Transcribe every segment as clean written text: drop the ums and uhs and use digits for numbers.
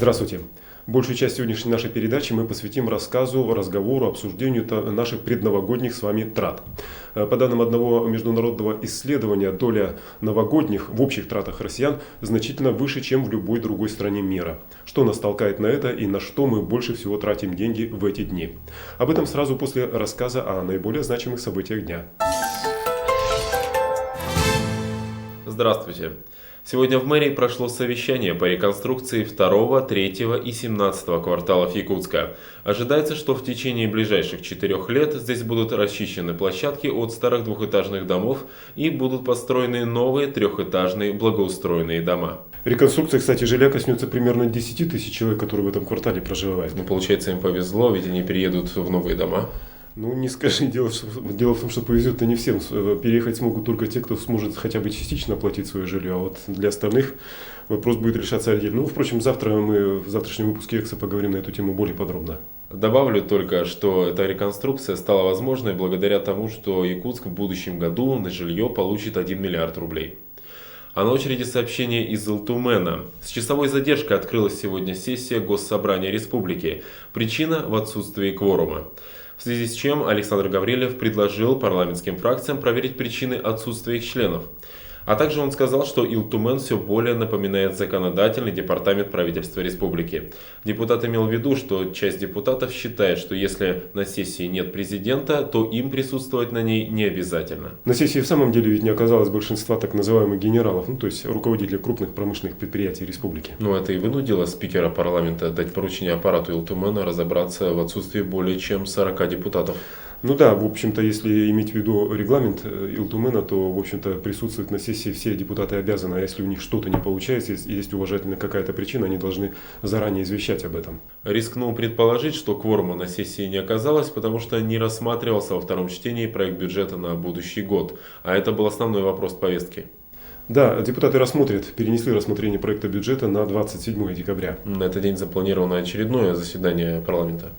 Здравствуйте. Большую часть сегодняшней нашей передачи мы посвятим разговору, обсуждению наших предновогодних с вами трат. По данным одного международного исследования, доля новогодних в общих тратах россиян значительно выше, чем в любой другой стране мира. Что нас толкает на это и на что мы больше всего тратим деньги в эти дни? Об этом сразу после рассказа о наиболее значимых событиях дня. Здравствуйте. Сегодня в мэрии прошло совещание по реконструкции 2, 3 и 17 кварталов Якутска. Ожидается, что в течение ближайших 4 лет здесь будут расчищены площадки от старых двухэтажных домов и будут построены новые трехэтажные благоустроенные дома. Реконструкция, кстати, жилья коснется примерно 10 тысяч человек, которые в этом квартале проживают. Получается, им повезло, ведь они переедут в новые дома. Не скажи, дело в том, что повезет-то не всем. Переехать смогут только те, кто сможет хотя бы частично оплатить свое жилье, а вот для остальных вопрос будет решаться отдельно. Впрочем, завтра мы в завтрашнем выпуске Экса поговорим на эту тему более подробно. Добавлю только, что эта реконструкция стала возможной благодаря тому, что Якутск в будущем году на жилье получит 1 миллиард рублей. А на очереди сообщение из Илтумена. С часовой задержкой открылась сегодня сессия Госсобрания Республики. Причина в отсутствии кворума. В связи с чем Александр Гаврилев предложил парламентским фракциям проверить причины отсутствия их членов. А также он сказал, что Илтумен все более напоминает законодательный департамент правительства республики. Депутат имел в виду, что часть депутатов считает, что если на сессии нет президента, то им присутствовать на ней не обязательно. На сессии в самом деле ведь не оказалось большинства так называемых генералов, то есть руководителей крупных промышленных предприятий республики. Это и вынудило спикера парламента дать поручение аппарату Илтумена разобраться в отсутствии более чем 40 депутатов. В общем-то, если иметь в виду регламент Илтумена, то, в общем-то, присутствовать на сессии все депутаты обязаны, а если у них что-то не получается, есть уважительная какая-то причина, они должны заранее извещать об этом. Рискнул предположить, что кворума на сессии не оказалось, потому что не рассматривался во втором чтении проект бюджета на будущий год, а это был основной вопрос повестки. Да, депутаты перенесли рассмотрение проекта бюджета на 27 декабря. На этот день запланировано очередное заседание парламента.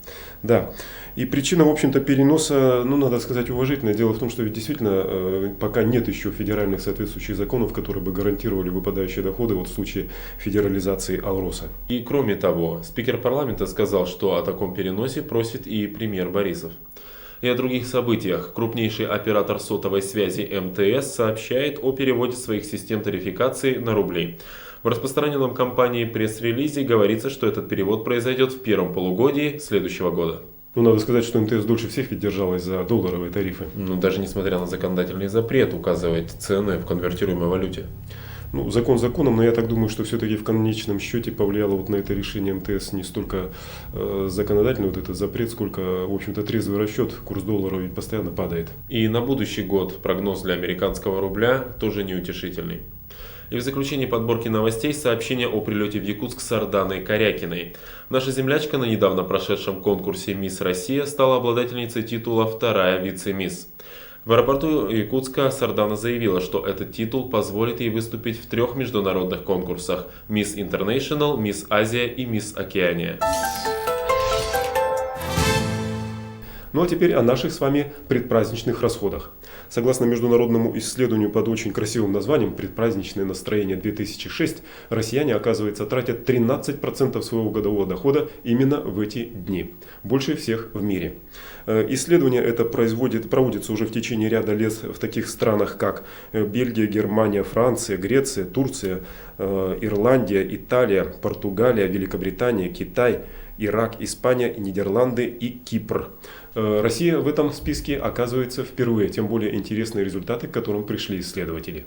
Да, и причина, в общем-то, переноса, надо сказать, уважительная. Дело в том, что ведь действительно пока нет еще федеральных соответствующих законов, которые бы гарантировали выпадающие доходы в случае федерализации Алроса. И кроме того, спикер парламента сказал, что о таком переносе просит и премьер Борисов. И о других событиях. Крупнейший оператор сотовой связи МТС сообщает о переводе своих систем тарификации на рубли. В распространенном компанией пресс-релизе говорится, что этот перевод произойдет в первом полугодии следующего года. Надо сказать, что МТС дольше всех ведь держалась за долларовые тарифы. Даже несмотря на законодательный запрет указывать цены в конвертируемой валюте. Закон законом, но я так думаю, что все-таки в конечном счете повлияло на это решение МТС не столько законодательный этот запрет, сколько, в общем-то, трезвый расчет. Курс доллара ведь постоянно падает. И на будущий год прогноз для американского рубля тоже неутешительный. И в заключении подборки новостей сообщение о прилете в Якутск Сарданой Корякиной. Наша землячка на недавно прошедшем конкурсе «Мисс Россия» стала обладательницей титула «Вторая вице-мисс». В аэропорту Якутска Сардана заявила, что этот титул позволит ей выступить в 3 международных конкурсах «Мисс Интернешнл», «Мисс Азия» и «Мисс Океания». А теперь о наших с вами предпраздничных расходах. Согласно международному исследованию под очень красивым названием «Предпраздничное настроение 2006», россияне, оказывается, тратят 13% своего годового дохода именно в эти дни. Больше всех в мире. Исследование это проводится уже в течение ряда лет в таких странах, как Бельгия, Германия, Франция, Греция, Турция, Ирландия, Италия, Португалия, Великобритания, Китай, Ирак, Испания, Нидерланды и Кипр. Россия в этом списке оказывается впервые, тем более интересные результаты, к которым пришли исследователи.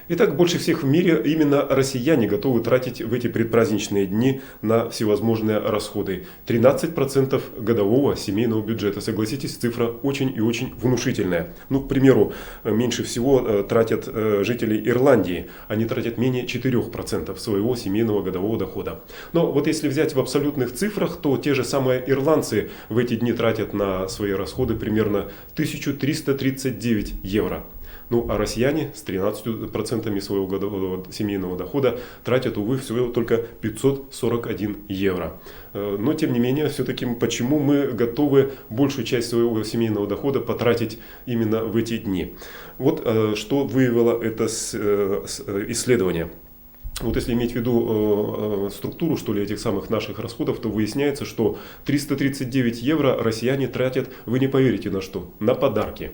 Итак, больше всех в мире именно россияне готовы тратить в эти предпраздничные дни на всевозможные расходы. 13% годового семейного бюджета. Согласитесь, цифра очень и очень внушительная. К примеру, меньше всего тратят жители Ирландии. Они тратят менее 4% своего семейного годового дохода. Но вот если взять в абсолютных цифрах, то те же самые ирландцы в эти дни тратят на свои расходы примерно 1339 евро. А россияне с 13% своего годового семейного дохода тратят, увы, всего только 541 евро. Но, тем не менее, все-таки почему мы готовы большую часть своего семейного дохода потратить именно в эти дни? Вот что выявило это исследование. Вот если иметь в виду структуру, что ли, этих самых наших расходов, то выясняется, что 339 евро россияне тратят, вы не поверите на что, на подарки.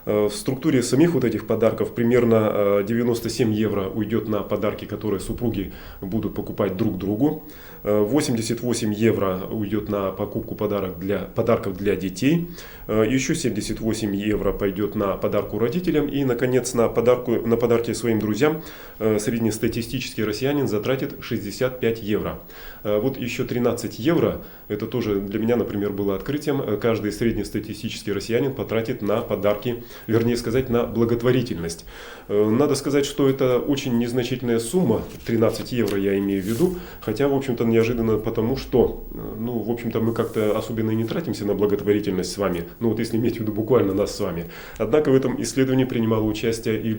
В структуре самих вот этих подарков примерно 97 евро уйдет на подарки, которые супруги будут покупать друг другу. 88 евро уйдет на покупку подарков для детей. Еще 78 евро пойдет на подарку родителям. И, наконец, на подарки своим друзьям среднестатистический россиянин затратит 65 евро. Вот еще 13 евро, это тоже для меня, например, было открытием, каждый среднестатистический россиянин потратит на подарки, вернее сказать, на благотворительность. Надо сказать, что это очень незначительная сумма, 13 евро я имею в виду, хотя, в общем-то, неожиданно потому, что, в общем-то, мы как-то особенно и не тратимся на благотворительность с вами, вот если иметь в виду буквально нас с вами. Однако в этом исследовании принимало участие и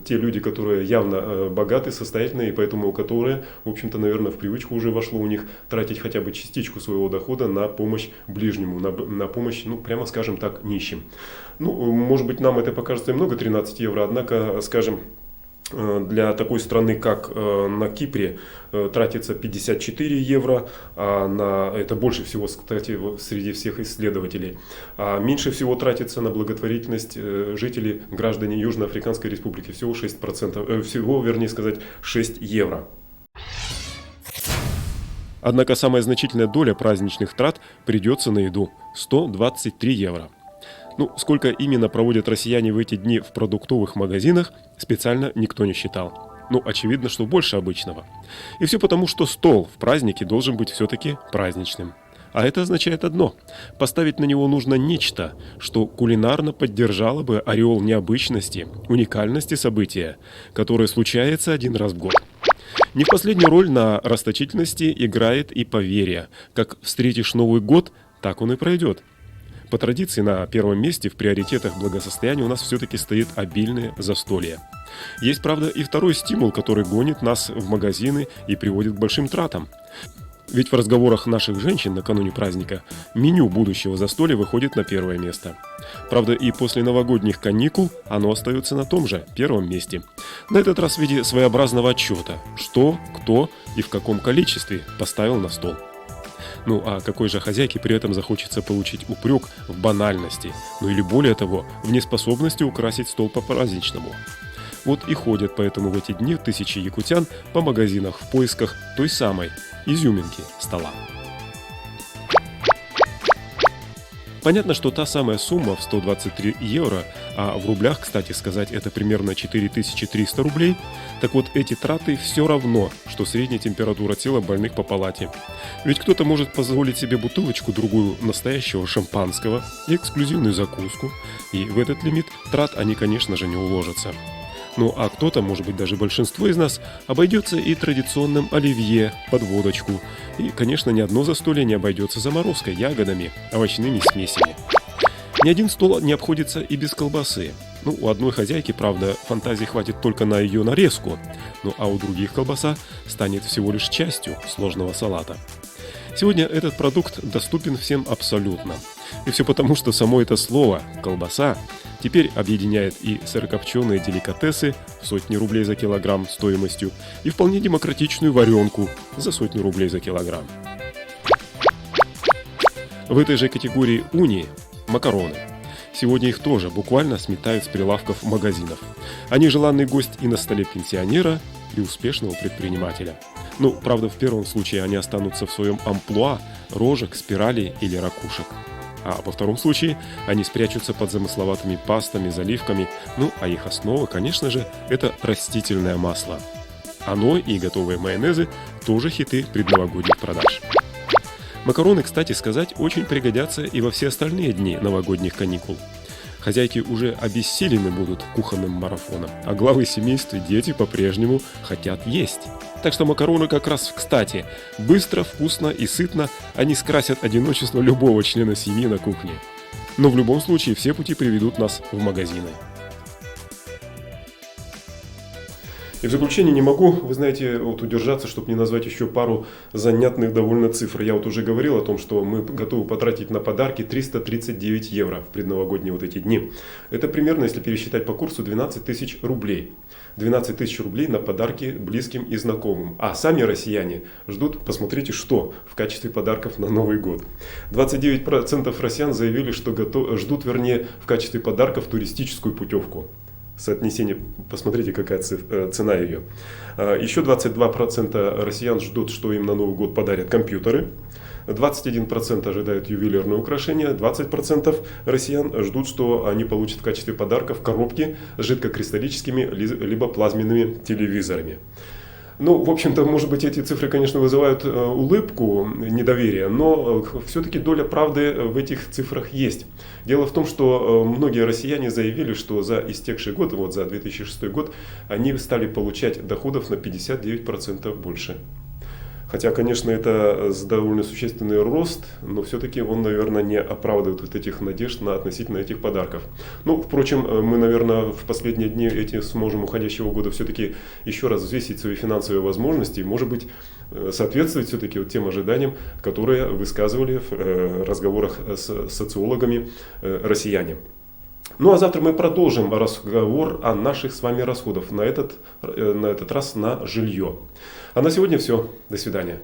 те люди, которые явно богаты, состоятельные, и поэтому которые, в общем-то, наверное, в привычку уже вошло у них тратить хотя бы частичку своего дохода на помощь ближнему, на помощь, прямо скажем так, нищим. Может быть, нам это покажется и много, 13 евро, однако, скажем, для такой страны, как на Кипре, тратится 54 евро, это больше всего, кстати, среди всех исследователей. А меньше всего тратится на благотворительность жители, граждане Южноафриканской Республики, всего 6%, 6 евро. Однако самая значительная доля праздничных трат придется на еду – 123 евро. Сколько именно проводят россияне в эти дни в продуктовых магазинах, специально никто не считал. Очевидно, что больше обычного. И все потому, что стол в празднике должен быть все-таки праздничным. А это означает одно – поставить на него нужно нечто, что кулинарно поддержало бы ореол необычности, уникальности события, которое случается один раз в год. Не в последнюю роль на расточительности играет и поверье. Как встретишь Новый год, так он и пройдет. По традиции на первом месте в приоритетах благосостояния у нас все-таки стоит обильное застолье. Есть, правда, и второй стимул, который гонит нас в магазины и приводит к большим тратам. Ведь в разговорах наших женщин накануне праздника меню будущего застолья выходит на первое место. Правда, и после новогодних каникул оно остается на том же первом месте. На этот раз в виде своеобразного отчета, что, кто и в каком количестве поставил на стол. А какой же хозяйке при этом захочется получить упрек в банальности, или более того, в неспособности украсить стол по-праздничному. Вот и ходят поэтому в эти дни тысячи якутян по магазинах в поисках той самой изюминки стола. Понятно, что та самая сумма в 123 евро, а в рублях, кстати сказать, это примерно 4300 рублей, так вот эти траты все равно, что средняя температура тела больных по палате. Ведь кто-то может позволить себе бутылочку другую настоящего шампанского и эксклюзивную закуску, и в этот лимит трат они, конечно же, не уложатся. А кто-то, может быть даже большинство из нас, обойдется и традиционным оливье под водочку. И, конечно, ни одно застолье не обойдется заморозкой, ягодами, овощными смесями. Ни один стол не обходится и без колбасы. У одной хозяйки, правда, фантазии хватит только на ее нарезку, а у других колбаса станет всего лишь частью сложного салата. Сегодня этот продукт доступен всем абсолютно. И все потому, что само это слово «колбаса» теперь объединяет и сырокопченые деликатесы в сотни рублей за килограмм стоимостью, и вполне демократичную варенку за сотню рублей за килограмм. В этой же категории уни – макароны. Сегодня их тоже буквально сметают с прилавков магазинов. Они желанный гость и на столе пенсионера, и успешного предпринимателя. Правда, в первом случае они останутся в своем амплуа рожек, спиралей или ракушек. А во втором случае они спрячутся под замысловатыми пастами, заливками, а их основа, конечно же, это растительное масло. Оно и готовые майонезы тоже хиты предновогодних продаж. Макароны, кстати сказать, очень пригодятся и во все остальные дни новогодних каникул. Хозяйки уже обессилены будут кухонным марафоном, а главы семейств и дети по-прежнему хотят есть. Так что макароны как раз кстати. Быстро, вкусно и сытно они скрасят одиночество любого члена семьи на кухне. Но в любом случае все пути приведут нас в магазины. И в заключение не могу, вы знаете, вот удержаться, чтобы не назвать еще пару занятных довольно цифр. Я вот уже говорил о том, что мы готовы потратить на подарки 339 евро в предновогодние вот эти дни. Это примерно, если пересчитать по курсу, 12 тысяч рублей. 12 тысяч рублей на подарки близким и знакомым. А сами россияне ждут, посмотрите, что в качестве подарков на Новый год. 29% россиян заявили, что ждут, вернее, в качестве подарков туристическую путевку. Соотнесение, посмотрите, какая цена ее. Еще 22% россиян ждут, что им на Новый год подарят компьютеры. 21% ожидают ювелирные украшения, 20% россиян ждут, что они получат в качестве подарков коробки с жидкокристаллическими либо плазменными телевизорами. Ну, в общем-то, может быть, эти цифры, конечно, вызывают улыбку, недоверие, но все-таки доля правды в этих цифрах есть. Дело в том, что многие россияне заявили, что за истекший год, вот за 2006 год, они стали получать доходов на 59% больше. Хотя, конечно, это довольно существенный рост, но все-таки он, наверное, не оправдывает вот этих надежд относительно этих подарков. Ну, впрочем, мы, наверное, в последние дни сможем уходящего года все-таки еще раз взвесить свои финансовые возможности и, может быть, соответствовать все-таки вот тем ожиданиям, которые высказывали в разговорах с социологами россияне. Ну а завтра мы продолжим разговор о наших с вами расходах, на этот раз на жилье. А на сегодня все. До свидания.